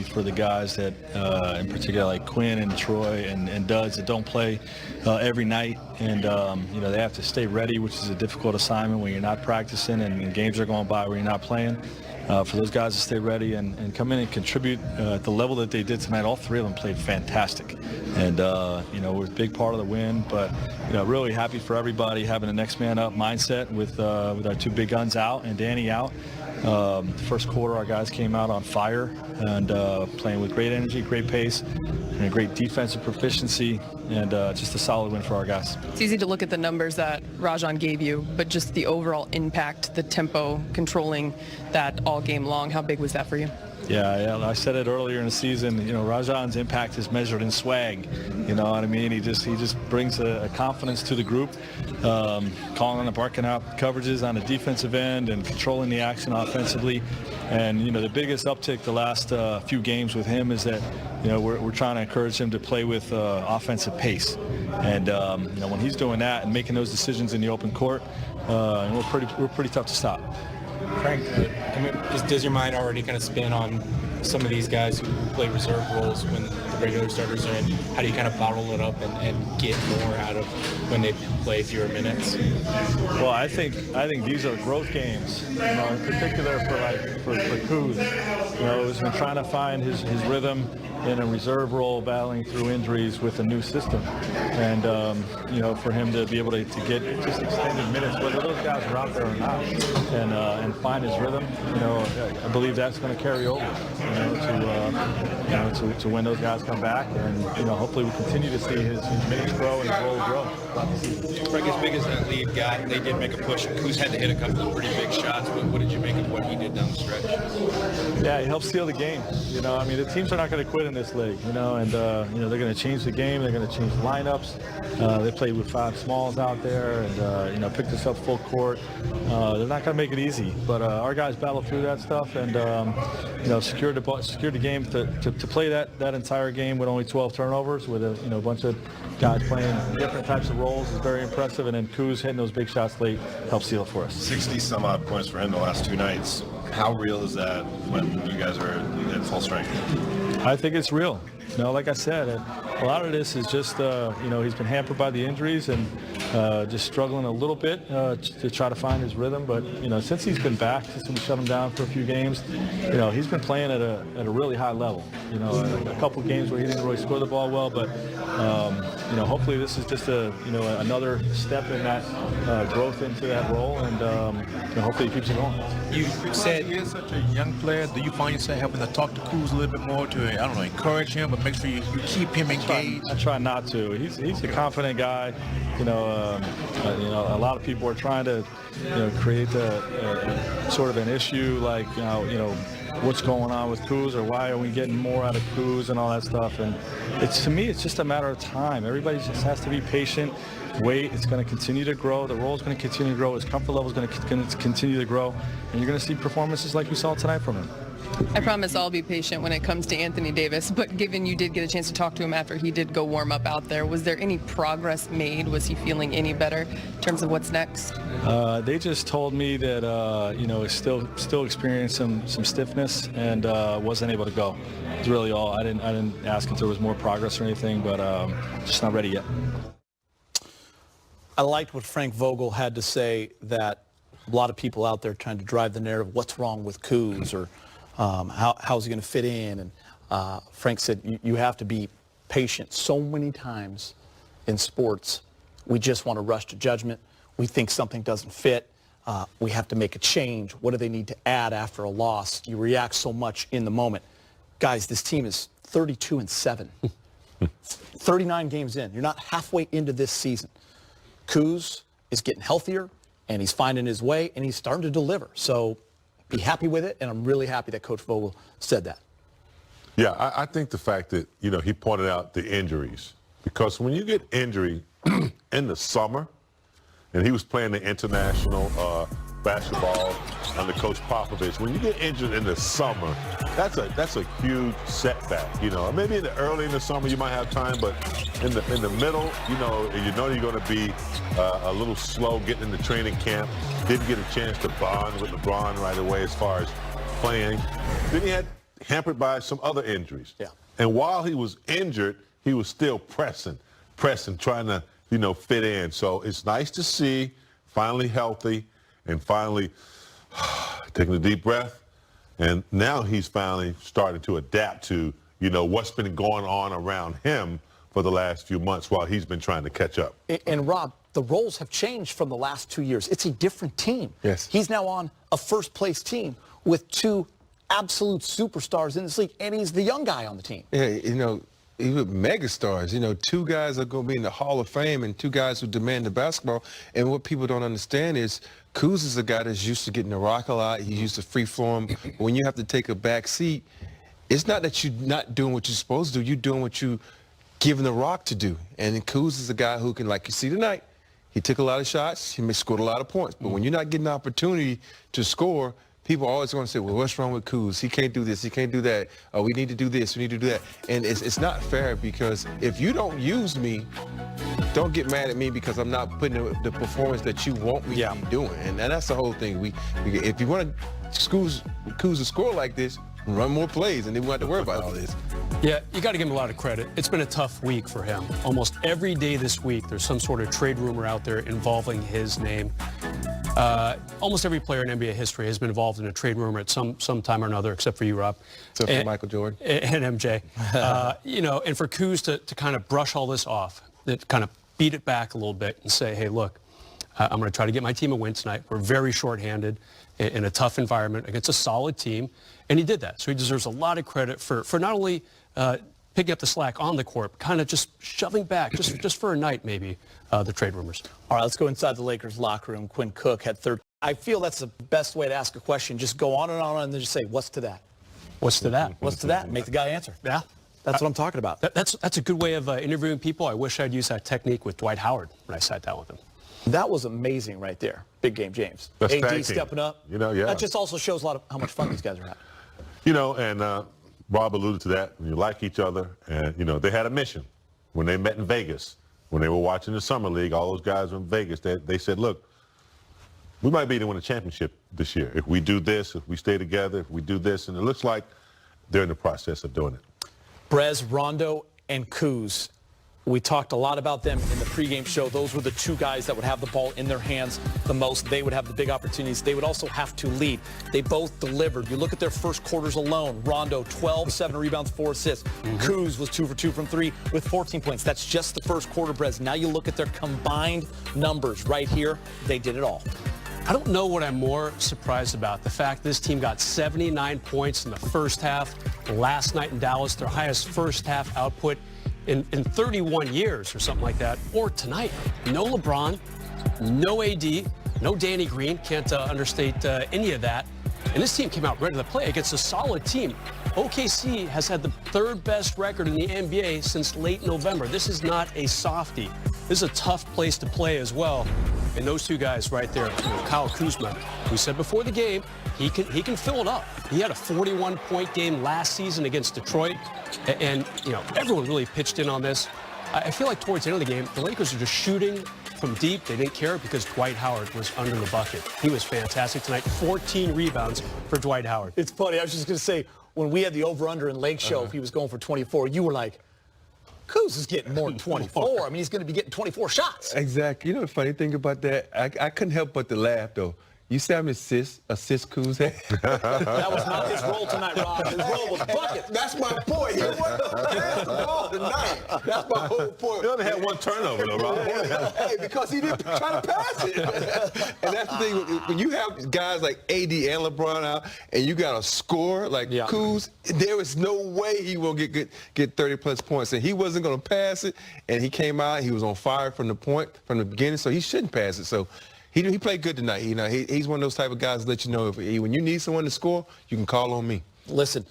for the guys that, in particular, like Quinn and Troy and Duds that don't play every night. And, they have to stay ready, which is a difficult assignment when you're not practicing and games are going by where you're not playing. For those guys to stay ready and come in and contribute at the level that they did tonight. All three of them played fantastic. And, we're a big part of the win. But, really happy for everybody having a next man up mindset with our two big guns out and Danny out. The first quarter, our guys came out on fire and playing with great energy, great pace, and a great defensive proficiency, and just a solid win for our guys. It's easy to look at the numbers that Rajon gave you, but just the overall impact, the tempo, controlling that all game long, how big was that for you? Yeah, I said it earlier in the season. Rajon's impact is measured in swag. You know what I mean? He just brings a confidence to the group, calling and barking out coverages on the defensive end and controlling the action offensively. And the biggest uptick the last few games with him is that we're trying to encourage him to play with offensive pace. And when he's doing that and making those decisions in the open court, we're pretty tough to stop. Frank, does your mind already kind of spin on some of these guys who play reserve roles when the regular starters are in? How do you kind of bottle it up and get more out of when they play fewer minutes? Well, I think these are growth games. In particular for Kuz. He's been trying to find his rhythm in a reserve role, battling through injuries with a new system, and for him to be able to get just extended minutes, whether those guys are out there or not, and find his rhythm. I believe that's going to carry over. To when those guys come back, and hopefully we continue to see his minutes grow and his role grow. Frank, as big as that lead got, they did make a push. Kuz had to hit a couple of pretty big shots. What did you make of what he did down the stretch? Yeah, he helped steal the game. The teams are not going to quit in this league. And they're going to change the game. They're going to change lineups. They played with 5 smalls out there, and picked us up full court. They're not going to make it easy, but our guys battled through that stuff and secured the game to play that entire game with only 12 turnovers with a bunch of guys playing different types of roles is very impressive, and then Kuz hitting those big shots late helped seal it for us. 60 some odd points for him the last 2 nights. How real is that when you guys are at full strength? I think it's real. Like I said, a lot of this is just, he's been hampered by the injuries and just struggling a little bit to try to find his rhythm. But, since he's been back, since we shut him down for a few games, he's been playing at a really high level. A couple of games where he didn't really score the ball well, but, hopefully this is just another step in that growth into that role, and hopefully he keeps it going. You said he is such a young player. Do you find yourself having to talk to Kuz a little bit more to, encourage him, but make sure you keep him engaged? I try not to. He's a confident guy. A lot of people are trying to, create a sort of an issue like, what's going on with Kuz, or why are we getting more out of Kuz and all that stuff. And to me, it's just a matter of time. Everybody just has to be patient. Wait, it's going to continue to grow. The role is going to continue to grow. His comfort level is going to continue to grow. And you're going to see performances like we saw tonight from him. I promise I'll be patient when it comes to Anthony Davis, but given you did get a chance to talk to him after he did go warm up out there, was there any progress made? Was he feeling any better in terms of what's next? They just told me that, he's still experiencing some stiffness and wasn't able to go. That's really all. I didn't ask if there was more progress or anything, but just not ready yet. I liked what Frank Vogel had to say, that a lot of people out there trying to drive the narrative, what's wrong with Kuz, or how's he going to fit in? And Frank said, you have to be patient. So many times in sports, we just want to rush to judgment. We think something doesn't fit. We have to make a change. What do they need to add after a loss? You react so much in the moment. Guys, this team is 32-7. 39 games in. You're not halfway into this season. Kuz is getting healthier, and he's finding his way, and he's starting to deliver. So be happy with it, and I'm really happy that Coach Vogel said that. Yeah, I think the fact that, he pointed out the injuries. Because when you get injury in the summer, and he was playing the international basketball under Coach Popovich, when you get injured in the summer, that's a huge setback. Maybe early in the summer you might have time, but in the middle, you're going to be a little slow getting into training camp. Didn't get a chance to bond with LeBron right away as far as playing. Then hampered by some other injuries. Yeah. And while he was injured, he was still pressing, trying to, fit in. So it's nice to see finally healthy and finally taking a deep breath. And now he's finally starting to adapt to, what's been going on around him for the last few months while he's been trying to catch up. And Rob, the roles have changed from the last 2 years. It's a different team. Yes. He's now on a first-place team with two absolute superstars in this league, and he's the young guy on the team. Yeah, even megastars. Two guys are going to be in the Hall of Fame and two guys who demand the basketball. And what people don't understand is Kuz is a guy that's used to getting the rock a lot. He's used to free flowing. When you have to take a back seat, it's not that you're not doing what you're supposed to do. You're doing what you given the rock to do. And Kuz is a guy who can, like you see tonight, he took a lot of shots. He scored a lot of points. But when you're not getting the opportunity to score, people are always going to say, well, what's wrong with Kuz? He can't do this. He can't do that. We need to do this. We need to do that. And it's not fair because if you don't use me, don't get mad at me because I'm not putting the performance that you want me to be doing. And that's the whole thing. If you want Kuz to score like this, run more plays, and then we won't have to worry about all this. Yeah, you got to give him a lot of credit. It's been a tough week for him. Almost every day this week, there's some sort of trade rumor out there involving his name. Almost every player in NBA history has been involved in a trade rumor at some time or another, except for you, Rob. Except for Michael Jordan. And MJ. And for Kuz to kind of brush all this off, to kind of beat it back a little bit and say, hey, look, I'm going to try to get my team a win tonight. We're very shorthanded in a tough environment against a solid team. And he did that. So he deserves a lot of credit for not only picking up the slack on the court, but kind of just shoving back, just for a night maybe, the trade rumors. All right, let's go inside the Lakers locker room. Quinn Cook had 13. I feel that's the best way to ask a question. Just go on and then just say, what's to that? What's to that? What's to that? Make the guy answer. Yeah. That's what I'm talking about. That's a good way of interviewing people. I wish I'd used that technique with Dwight Howard when I sat down with him. That was amazing right there. Big game, James. That's AD tag team. stepping up. Yeah. That just also shows a lot of how much fun these guys are having. And Rob alluded to that. When you like each other, and, they had a mission. When they met in Vegas, when they were watching the Summer League, all those guys were in Vegas, they said, look, we might be able to win a championship this year. If we do this, if we stay together, if we do this. And it looks like they're in the process of doing it. Brez, Rondo, and Kuz. We talked a lot about them in the pregame show. Those were the two guys that would have the ball in their hands the most. They would have the big opportunities. They would also have to lead. They both delivered. You look at their first quarters alone. Rondo, 12, 7 rebounds, 4 assists. Kuz was 2 for 2 from 3 with 14 points. That's just the first quarter, Brez. Now you look at their combined numbers right here. They did it all. I don't know what I'm more surprised about. The fact this team got 79 points in the first half. Last night in Dallas, their highest first half output in 31 years or something like that. Or tonight, no LeBron, no AD, no Danny Green. Can't understate any of that. And this team came out ready to play against a solid team. OKC has had the third best record in the NBA since late November. This is not a softie. This is a tough place to play as well. And those two guys right there, Kyle Kuzma, we said before the game, he can fill it up. He had a 41-point game last season against Detroit. And everyone really pitched in on this. I feel like towards the end of the game, the Lakers are just shooting from deep. They didn't care because Dwight Howard was under the bucket. He was fantastic tonight. 14 rebounds for Dwight Howard. It's funny. I was just going to say, when we had the over-under in Lake Show, if he was going for 24, you were like, Kuz is getting more than 24. I mean, he's going to be getting 24 shots. Exactly. You know the funny thing about that? I couldn't help but to laugh, though. You see how many assists Kuz had? That was not his role tonight, Rob. His role was bucket. That's my point. He wasn't the ball tonight. That's my whole point. He only had one turnover, though, Rob. Hey, because he didn't try to pass it. And that's the thing. When you have guys like AD and LeBron out, and you got a score like Kuz, there is no way he will get 30-plus points. And he wasn't going to pass it, and he came out. He was on fire from the beginning, so he shouldn't pass it. So he played good tonight. He's one of those type of guys that let you know when you need someone to score, you can call on me. Listen,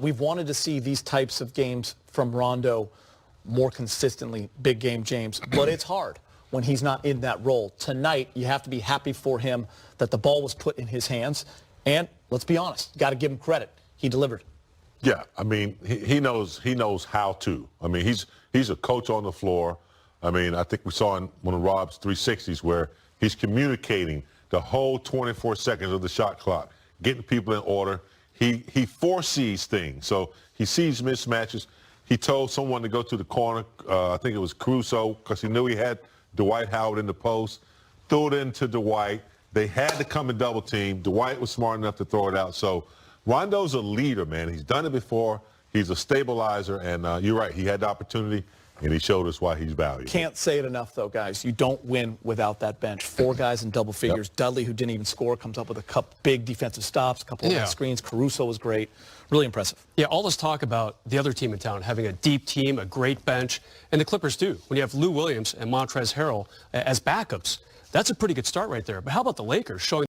we've wanted to see these types of games from Rondo more consistently, big game James, but it's hard when he's not in that role. Tonight, you have to be happy for him that the ball was put in his hands, and let's be honest, got to give him credit. He delivered. Yeah, I mean, he knows how to. I mean, he's a coach on the floor. I mean, I think we saw in one of Rob's 360s where he's communicating the whole 24 seconds of the shot clock, getting people in order. he foresees things. So he sees mismatches. He told someone to go to the corner, I think it was Caruso, because he knew he had Dwight Howard in the post, threw it into Dwight. They had to come and double team. Dwight was smart enough to throw it out. So Rondo's a leader, man. He's done it before. He's a stabilizer, and you're right. He had the opportunity, and he showed us why he's valuable. Can't say it enough, though, guys. You don't win without that bench. 4 guys in double figures. Yep. Dudley, who didn't even score, comes up with a couple big defensive stops, a couple of screens. Caruso was great. Really impressive. Yeah, all this talk about the other team in town having a deep team, a great bench, and the Clippers do. When you have Lou Williams and Montrezl Harrell as backups, that's a pretty good start right there. But how about the Lakers showing